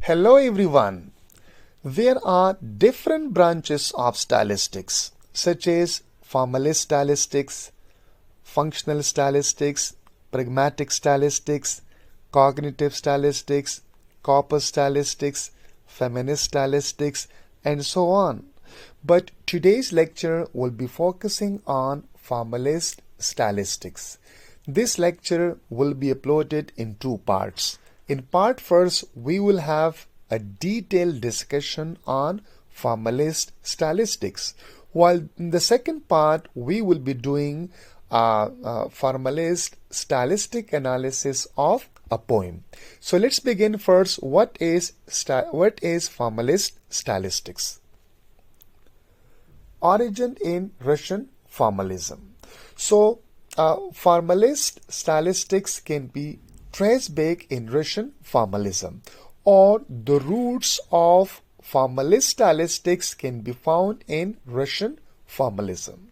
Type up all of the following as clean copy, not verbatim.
Hello everyone. There are different branches of stylistics such as formalist stylistics, functional stylistics, pragmatic stylistics, cognitive stylistics, corpus stylistics, feminist stylistics, and so on. But today's lecture will be focusing on formalist stylistics. This lecture will be uploaded in two parts. In part first, we will have a detailed discussion on formalist stylistics, while in the second part, we will be doing formalist stylistic analysis of a poem. So let's begin first. What is formalist stylistics? Origin in Russian formalism. So formalist stylistics can be traced back in Russian formalism, or the roots of formalist stylistics can be found in Russian formalism.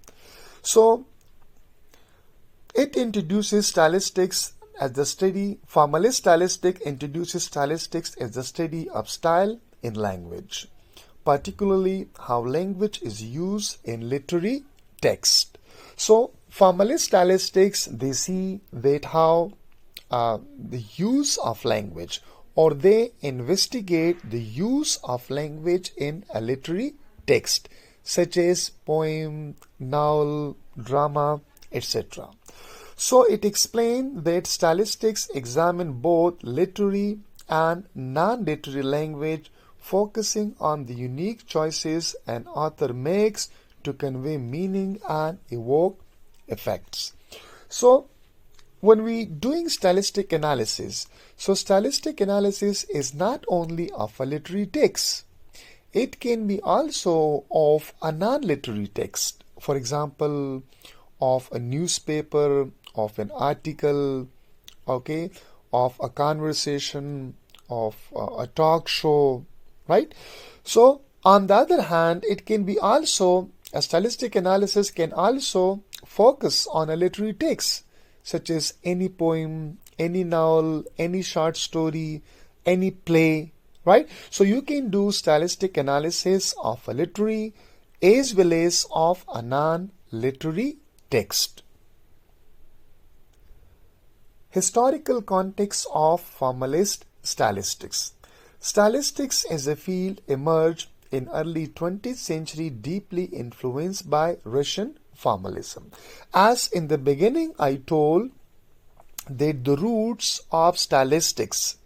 So it introduces stylistics as the study. Formalist stylistic introduces stylistics as the study of style in language, particularly how language is used in literary text. So formalist stylistics, they see that how the use of language, or they investigate the use of language in a literary text such as poem, novel, drama, etc. So it explains that stylistics examine both literary and non-literary language, focusing on the unique choices an author makes to convey meaning and evoke effects. So when we doing stylistic analysis, so stylistic analysis is not only of a literary text, it can be also of a non-literary text. For example, of a newspaper, of an article, okay, of a conversation, of a talk show, right? So on the other hand, it can be also, a stylistic analysis can also focus on a literary text, such as any poem, any novel, any short story, any play, right? So you can do stylistic analysis of a literary as well as of a non-literary text. Historical context of formalist stylistics. Stylistics as a field emerged in early 20th century, deeply influenced by Russian formalism. As in the beginning I told that the roots of stylistics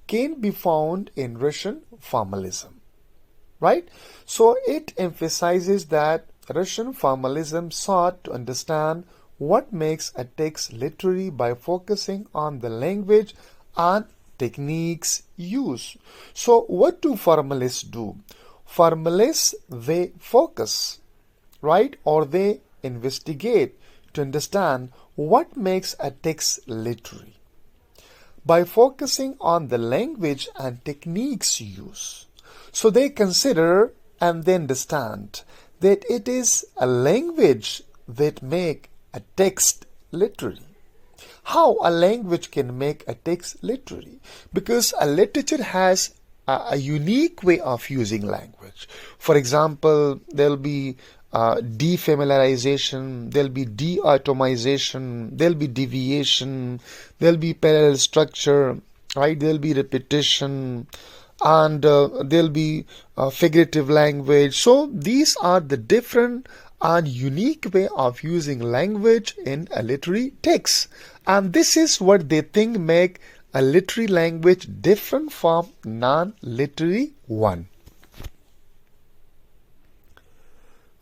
can be found in Russian formalism, right? So it emphasizes that Russian formalism sought to understand what makes a text literary by focusing on the language and techniques used. So what do formalists do? Formalists, they focus, right, or they investigate to understand what makes a text literary by focusing on the language and techniques used. So they consider and they understand that it is a language that make a text literary. How a language can make a text literary? Because a literature has a unique way of using language. For example, there'll be defamiliarization, there'll be de-atomization, there'll be deviation, there'll be parallel structure, right? There'll be repetition, and there'll be figurative language. So these are the different and unique way of using language in a literary text, and this is what they think make a literary language different from non-literary one.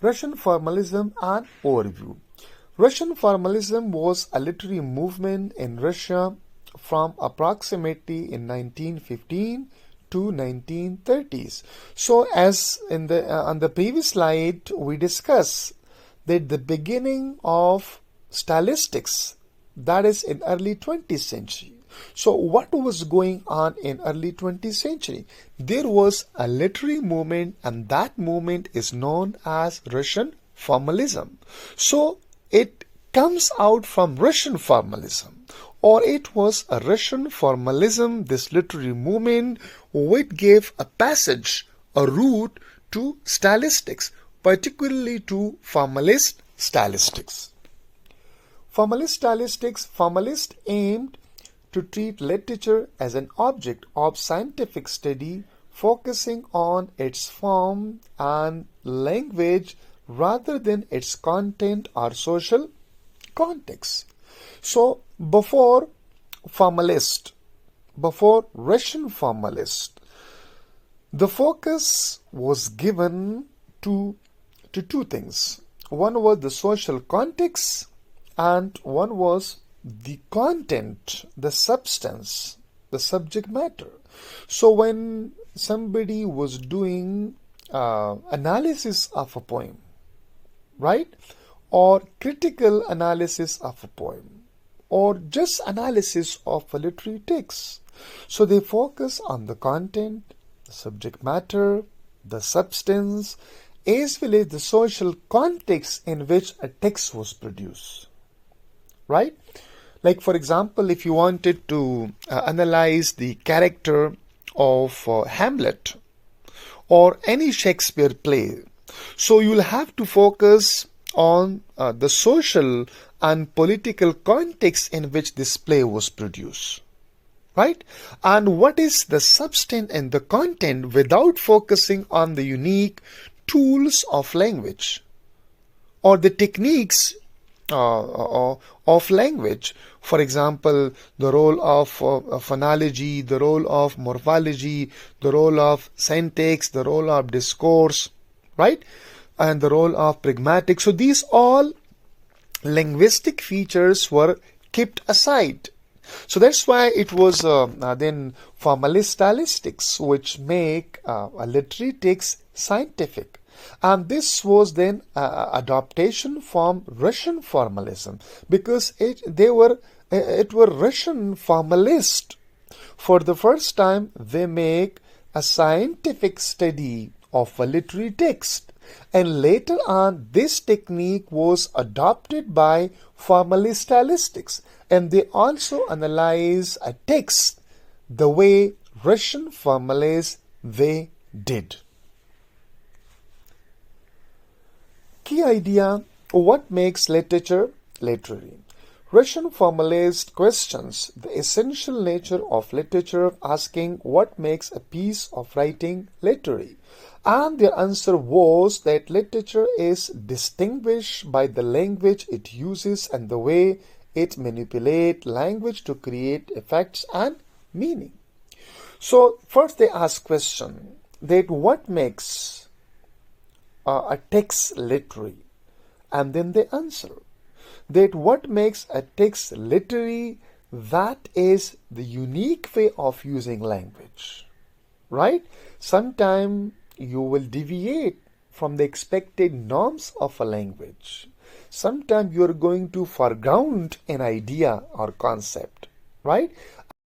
Russian formalism and overview. Russian formalism was a literary movement in Russia from approximately in 1915 to 1930s. So as in the on the previous slide we discussed that the beginning of stylistics, that is in early 20th century. So what was going on in early 20th century? There was a literary movement, and that movement is known as Russian formalism. So it comes out from Russian formalism, or it was a Russian formalism, this literary movement, which gave a passage, a route to stylistics, particularly to formalist stylistics. Formalist aimed to treat literature as an object of scientific study, focusing on its form and language rather than its content or social context. So, before Russian formalist, the focus was given to two things. One was the social context, and one was the content, the substance, the subject matter. So when somebody was doing analysis of a poem, right, or critical analysis of a poem, or just analysis of a literary text, so they focus on the content, the subject matter, the substance, as well as the social context in which a text was produced. Right? Like, for example, if you wanted to analyze the character of Hamlet or any Shakespeare play, so you'll have to focus on the social and political context in which this play was produced. Right? And what is the substance and the content without focusing on the unique tools of language or the techniques of language. For example, the role of phonology, the role of morphology, the role of syntax, the role of discourse, right? And the role of pragmatic. So these all linguistic features were kept aside. So that's why it was then formalist stylistics which make a literary text scientific. And this was then adaptation from Russian formalism, because it were Russian formalists. For the first time, they make a scientific study of a literary text, and later on, this technique was adopted by formalist stylistics, and they also analyze a text the way Russian formalists they did. Key idea: what makes literature literary? Russian formalist questions the essential nature of literature, asking what makes a piece of writing literary. And their answer was that literature is distinguished by the language it uses and the way it manipulates language to create effects and meaning. So first they ask question that what makes a text literary, and then they answer that what makes a text literary, that is the unique way of using language, right? Sometimes you will deviate from the expected norms of a language. Sometimes you are going to foreground an idea or concept, right?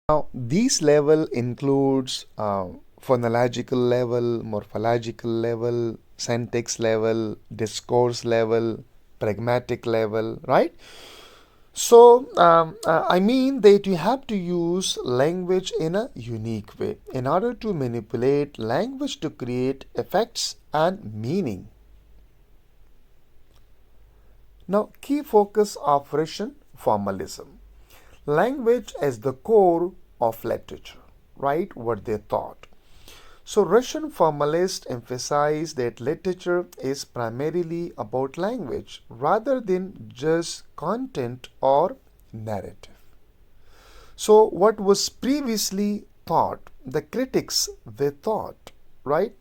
Now these level includes phonological level, morphological level, syntax level, discourse level, pragmatic level, right? So, I mean that you have to use language in a unique way in order to manipulate language to create effects and meaning. Now, key focus of Russian formalism. Language as the core of literature, right? What they thought. So Russian formalists emphasize that literature is primarily about language rather than just content or narrative. So what was previously thought, the critics, they thought, right,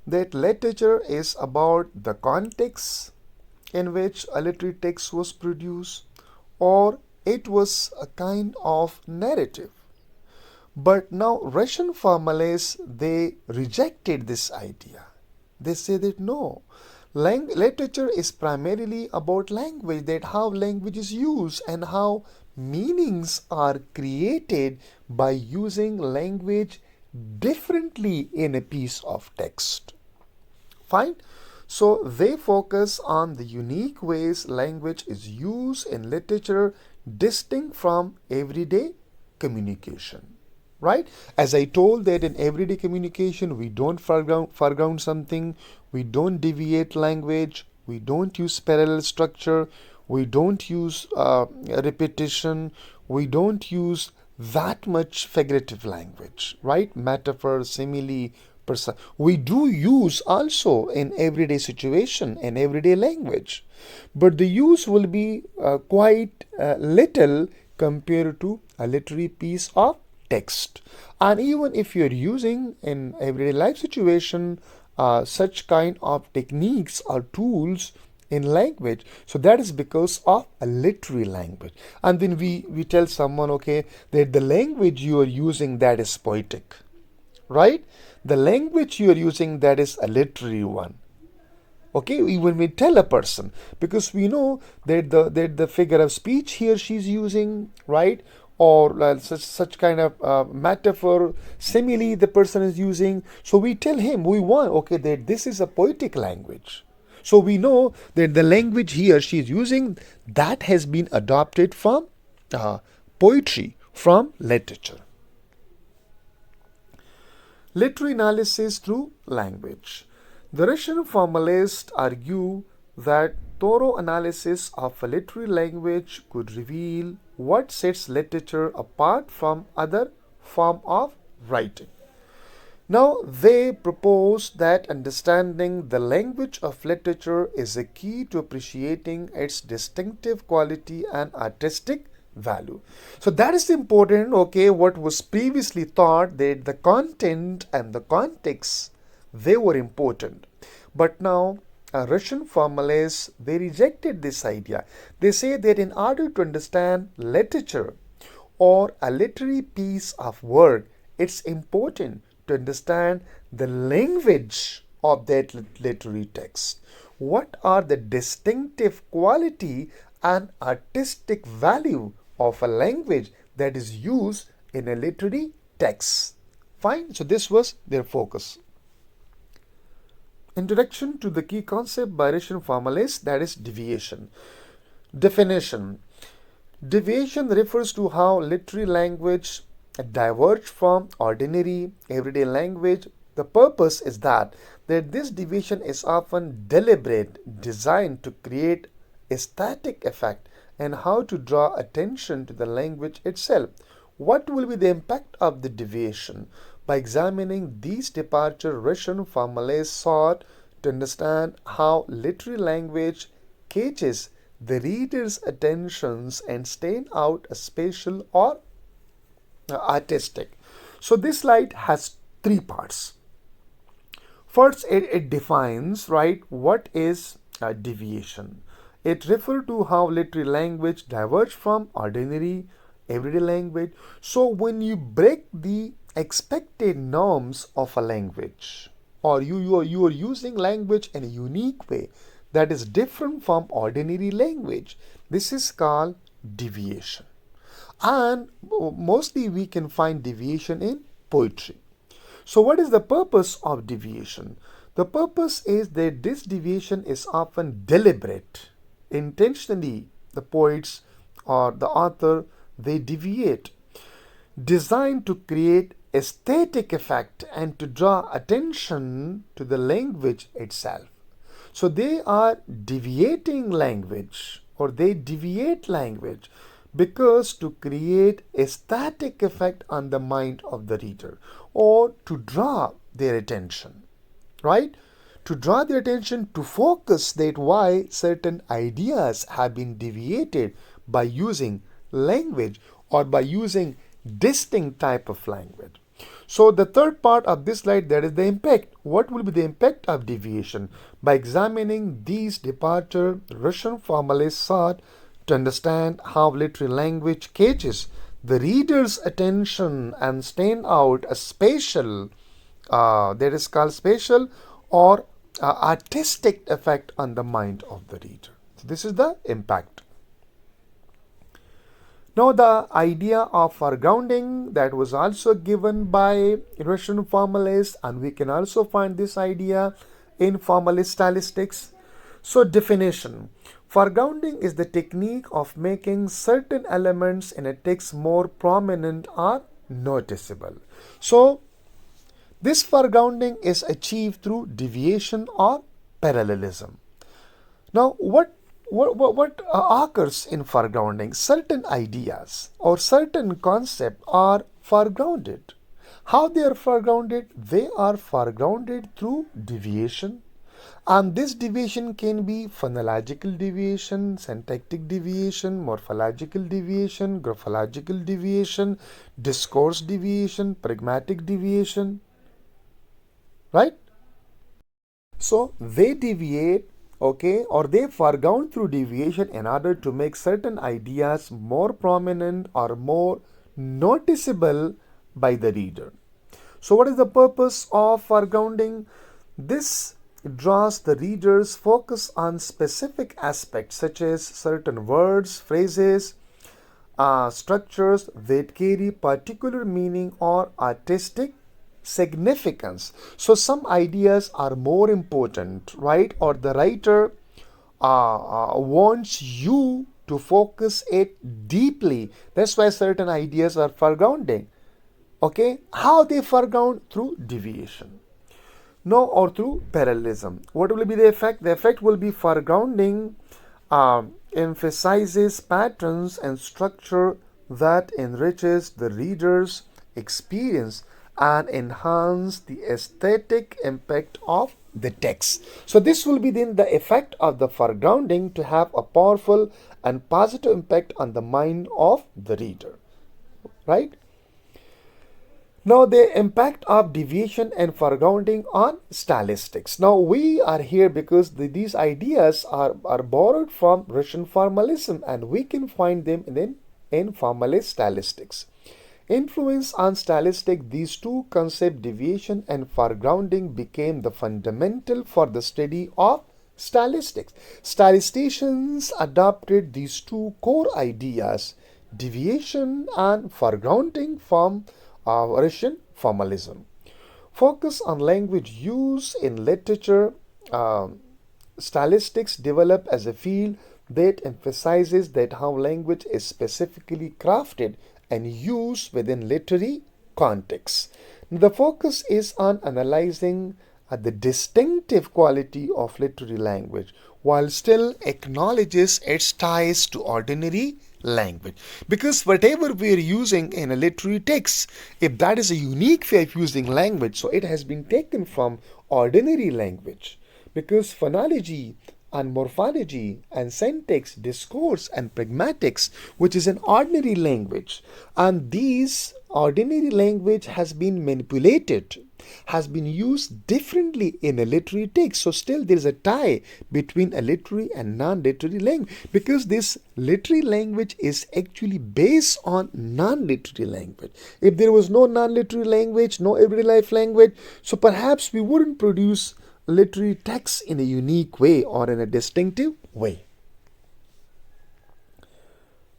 that literature is about the context in which a literary text was produced, or it was a kind of narrative. But now Russian formalists, they rejected this idea. They say that no, literature is primarily about language, that how language is used and how meanings are created by using language differently in a piece of text. Fine. So they focus on the unique ways language is used in literature distinct from everyday communication. Right? As I told that in everyday communication, we don't foreground something, we don't deviate language, we don't use parallel structure, we don't use repetition, we don't use that much figurative language, right? Metaphor, simile, we do use also in everyday situation, in everyday language, but the use will be quite little compared to a literary piece of text. And even if you're using in everyday life situation such kind of techniques or tools in language, so that is because of a literary language. And then we tell someone, okay, that the language you are using, that is poetic, right? The language you are using, that is a literary one. Okay, even we tell a person, because we know that the figure of speech here she's using, right? Or such kind of metaphor, simile the person is using. So we tell him, we want, okay, that this is a poetic language. So we know that the language here she is using, that has been adopted from poetry, from literature. Literary analysis through language. The Russian formalists argue that thorough analysis of a literary language could reveal what sets literature apart from other form of writing. Now, they propose that understanding the language of literature is a key to appreciating its distinctive quality and artistic value. So that is important, okay, what was previously thought that the content and the context, they were important. But now, Russian formalists, they rejected this idea. They say that in order to understand literature or a literary piece of work, it's important to understand the language of that literary text. What are the distinctive quality and artistic value of a language that is used in a literary text? Fine. So this was their focus. Introduction to the key concept by Russian formalists, that is deviation. Definition. Deviation refers to how literary language diverge from ordinary everyday language. The purpose is that this deviation is often deliberate, designed to create aesthetic effect and how to draw attention to the language itself. What will be the impact of the deviation? By examining these departures, Russian formalists sought to understand how literary language catches the reader's attentions and stand out as spatial or artistic. So this slide has three parts. First, it defines, right, what is deviation. It refers to how literary language diverges from ordinary everyday language. So when you break the expected norms of a language, or you are using language in a unique way that is different from ordinary language, this is called deviation. And mostly we can find deviation in poetry. So what is the purpose of deviation? The purpose is that this deviation is often deliberate. Intentionally, the poets or the author, they deviate, designed to create aesthetic effect and to draw attention to the language itself. So they are deviating language, or they deviate language because to create aesthetic effect on the mind of the reader, or to draw their attention, right? To draw their attention, to focus that why certain ideas have been deviated by using language or by using distinct type of language. So the third part of this slide, that is the impact. What will be the impact of deviation? By examining these departure, Russian formalists sought to understand how literary language catches the reader's attention and stand out a spatial, that is called spatial or artistic effect on the mind of the reader. So this is the impact. Now the idea of foregrounding, that was also given by Russian formalists, and we can also find this idea in formalist stylistics. So definition. Foregrounding is the technique of making certain elements in a text more prominent or noticeable. So, this foregrounding is achieved through deviation or parallelism. Now, what occurs in foregrounding? Certain ideas or certain concepts are foregrounded. How they are foregrounded? They are foregrounded through deviation. And this deviation can be phonological deviation, syntactic deviation, morphological deviation, graphological deviation, discourse deviation, pragmatic deviation, right? So they deviate, okay, or they foreground through deviation in order to make certain ideas more prominent or more noticeable by the reader. So, what is the purpose of foregrounding? This draws the reader's focus on specific aspects such as certain words, phrases, structures that carry particular meaning or artistic significance. So some ideas are more important, right? Or the writer wants you to focus it deeply. That's why certain ideas are foregrounding. Okay, how they foreground? Through deviation. No, or through parallelism. What will be the effect? The effect will be foregrounding emphasizes patterns and structure that enriches the reader's experience and enhance the aesthetic impact of the text. So this will be then the effect of the foregrounding to have a powerful and positive impact on the mind of the reader, right? Now, the impact of deviation and foregrounding on stylistics. Now, we are here because these ideas are borrowed from Russian formalism and we can find them in formalist stylistics. Influence on stylistic, these two concepts, deviation and foregrounding, became the fundamental for the study of stylistics. Stylisticians adopted these two core ideas, deviation and foregrounding, from Russian formalism. Focus on language use in literature. Stylistics develop as a field that emphasizes that how language is specifically crafted and used within literary contexts. The focus is on analyzing the distinctive quality of literary language while still acknowledges its ties to ordinary language. Because whatever we are using in a literary text, if that is a unique way of using language, so it has been taken from ordinary language. Because phonology and morphology and syntax, discourse and pragmatics, which is an ordinary language, and these ordinary language has been manipulated, has been used differently in a literary text. So still there is a tie between a literary and non-literary language, because this literary language is actually based on non-literary language. If there was no non-literary language, no everyday life language, so perhaps we wouldn't produce literary texts in a unique way or in a distinctive way.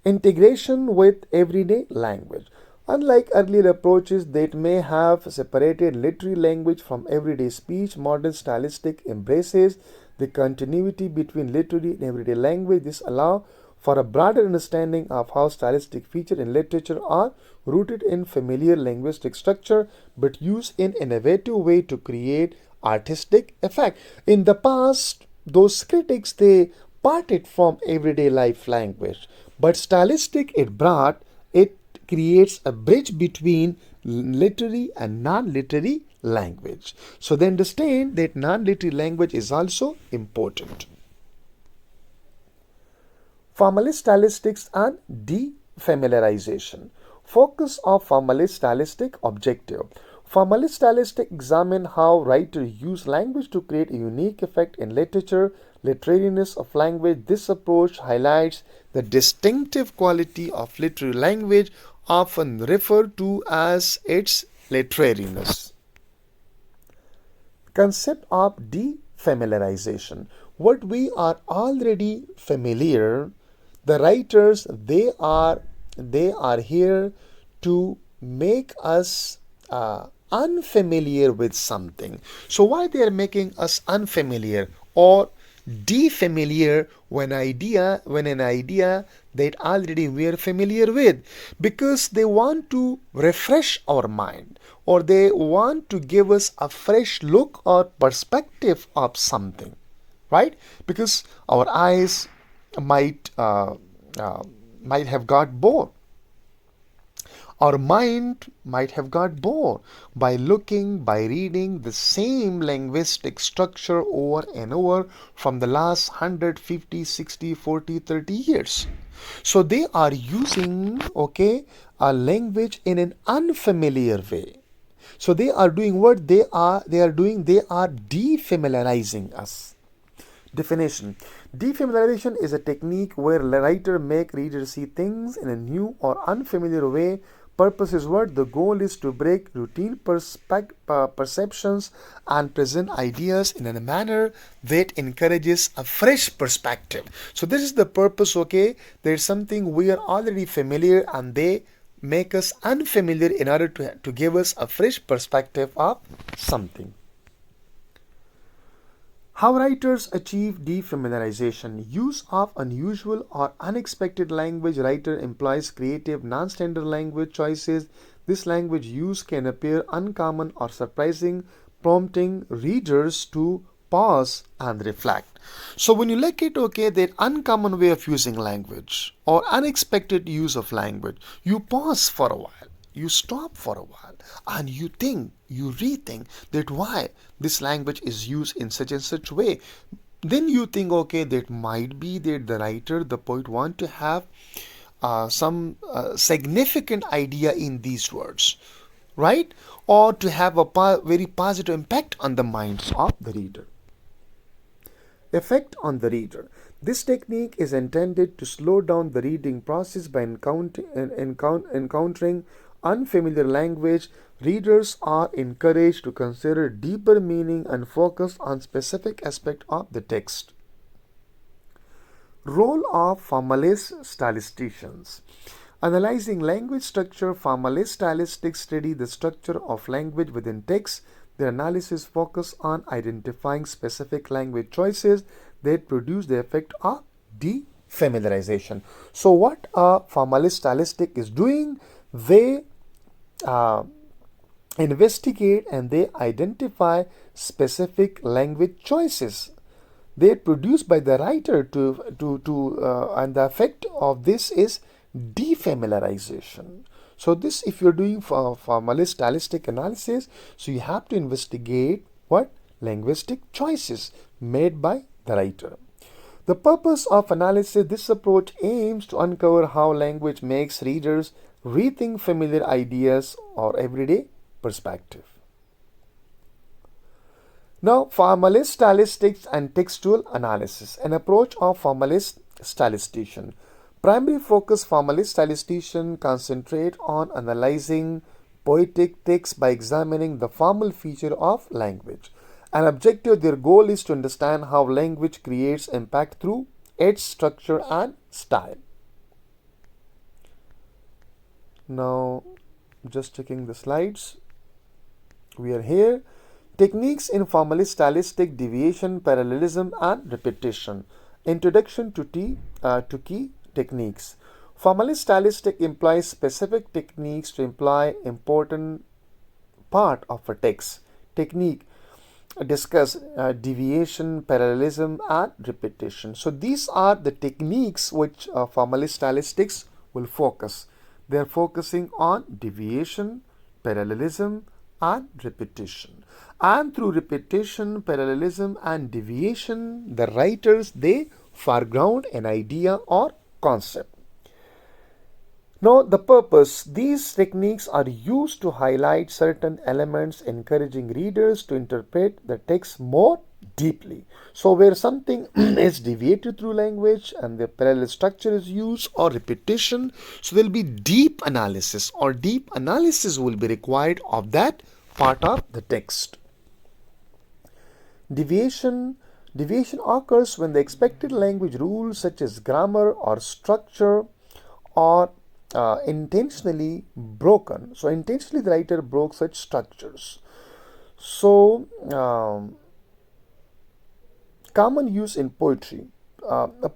Integration with everyday language. Unlike earlier approaches that may have separated literary language from everyday speech, modern stylistic embraces the continuity between literary and everyday language. This allows for a broader understanding of how stylistic features in literature are rooted in familiar linguistic structure but used in innovative way to create artistic effect. In the past, those critics, they parted from everyday life language, but stylistic it creates a bridge between literary and non-literary language. So they understand that non-literary language is also important. Formalist stylistics and defamiliarization. Focus of formalist stylistic objective. Formalist stylistics examine how writers use language to create a unique effect in literature, literariness of language. This approach highlights the distinctive quality of literary language, often referred to as its literariness. Concept of defamiliarization. What we are already familiar, the writers, they are here to make us unfamiliar with something. So why they are making us unfamiliar or defamiliar when an idea that already we are familiar with, because they want to refresh our mind, or they want to give us a fresh look or perspective of something, right? Because our eyes might uh, might have got bored. Our mind might have got bored by looking, by reading the same linguistic structure over and over from the last 150, 60, 40, 30 years. So they are using, okay, a language in an unfamiliar way. So they are doing what they are defamiliarizing us. Definition. Defamiliarization is a technique where the writer make readers see things in a new or unfamiliar way. Purpose is what? The goal is to break routine perceptions and present ideas in a manner that encourages a fresh perspective. So this is the purpose, okay? There's something we are already familiar and they make us unfamiliar in order to give us a fresh perspective of something. How writers achieve defamiliarization. Use of unusual or unexpected language. Writer employs creative non-standard language choices. This language use can appear uncommon or surprising, prompting readers to pause and reflect. So when you look at, okay, that uncommon way of using language or unexpected use of language, you pause for a while, you stop for a while, and you think, you rethink that why this language is used in such and such way. Then you think, okay, that might be that the writer, the poet want to have some significant idea in these words, right? Or to have a very positive impact on the minds of the reader. Effect on the reader. This technique is intended to slow down the reading process by encountering unfamiliar language. Readers are encouraged to consider deeper meaning and focus on specific aspects of the text. Role of formalist statisticians. Analyzing language structure, formalist stylistics study the structure of language within text. Their analysis focus on identifying specific language choices that produce the effect of defamiliarization. So what a formalist stylistic is doing, they investigate and they identify specific language choices they produced by the writer and the effect of this is defamiliarization. So this, if you're doing formalist stylistic analysis, so you have to investigate what linguistic choices made by the writer. The purpose of analysis, this approach aims to uncover how language makes readers rethink familiar ideas or everyday perspective. Now, formalist stylistics and textual analysis. An approach of formalist stylistician. Primary focus formalist stylistician concentrate on analyzing poetic texts by examining the formal feature of language. An objective, their goal is to understand how language creates impact through its structure and style. Now, just checking the slides. We are here. Techniques in formalist stylistic: deviation, parallelism, and repetition. Introduction to key techniques. Formalist stylistic implies specific techniques to imply important part of a text. Technique discuss deviation, parallelism, and repetition. So these are the techniques which formalist stylistics will focus. They are focusing on deviation, parallelism, and repetition. And through repetition, parallelism, and deviation, the writers, they foreground an idea or concept. Now, the purpose. These techniques are used to highlight certain elements, encouraging readers to interpret the text more deeply. So, where something is deviated through language and the parallel structure is used or repetition, so there will be deep analysis, or deep analysis will be required of that part of the text. Deviation occurs when the expected language rules such as grammar or structure are intentionally broken. So intentionally the writer broke such structures. So Common use in poetry.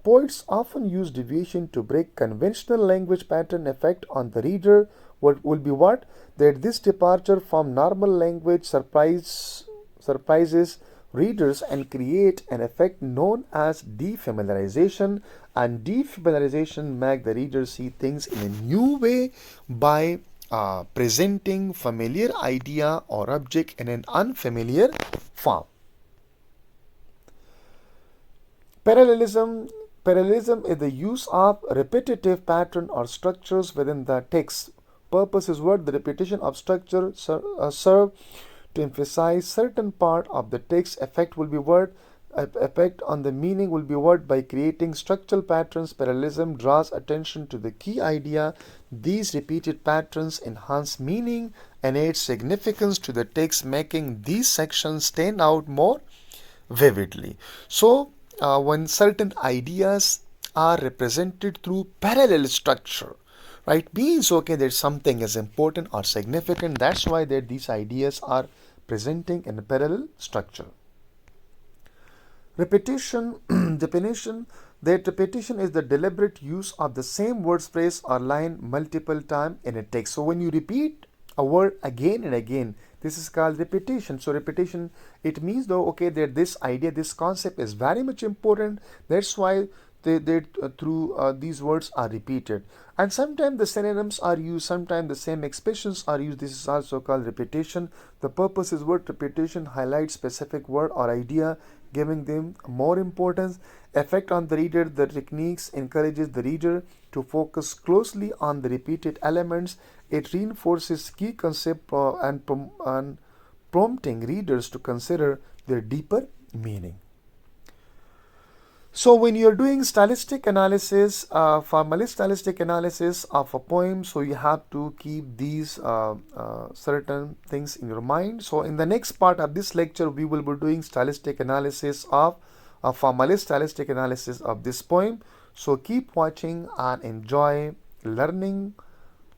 Poets often use deviation to break conventional language pattern. Effect on the reader what will be what? That this departure from normal language surprises readers and create an effect known as defamiliarization, and defamiliarization make the reader see things in a new way by presenting familiar idea or object in an unfamiliar form. Parallelism. Parallelism is the use of repetitive pattern or structures within the text. Purpose is what? The repetition of structure serve to emphasize certain part of the text. Effect will be what? Effect on the meaning will be what? By creating structural patterns. Parallelism draws attention to the key idea. These repeated patterns enhance meaning and add significance to the text, making these sections stand out more vividly. So, when certain ideas are represented through parallel structure, right, means okay that something is important or significant. That's why that these ideas are presenting in a parallel structure. Repetition. Definition. That repetition is the deliberate use of the same word, phrase or line multiple times in a text. So when you repeat a word again and again, this is called repetition. So repetition, it means though okay that this idea, this concept is very much important. That's why these words are repeated, and sometimes the synonyms are used, sometimes the same expressions are used. This is also called repetition. The purpose is what? Repetition highlights specific word or idea, giving them more importance. Effect on the reader. The techniques encourages the reader to focus closely on the repeated elements. It reinforces key concept and prompting readers to consider their deeper meaning. So when you're doing stylistic analysis, formalist stylistic analysis of a poem, so you have to keep these certain things in your mind. So in the next part of this lecture, we will be doing stylistic analysis of a formalist stylistic analysis of this poem. So keep watching and enjoy learning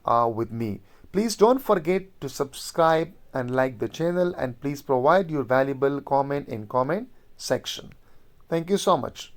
with me. Please don't forget to subscribe and like the channel, and please provide your valuable comment in comment section. Thank you so much.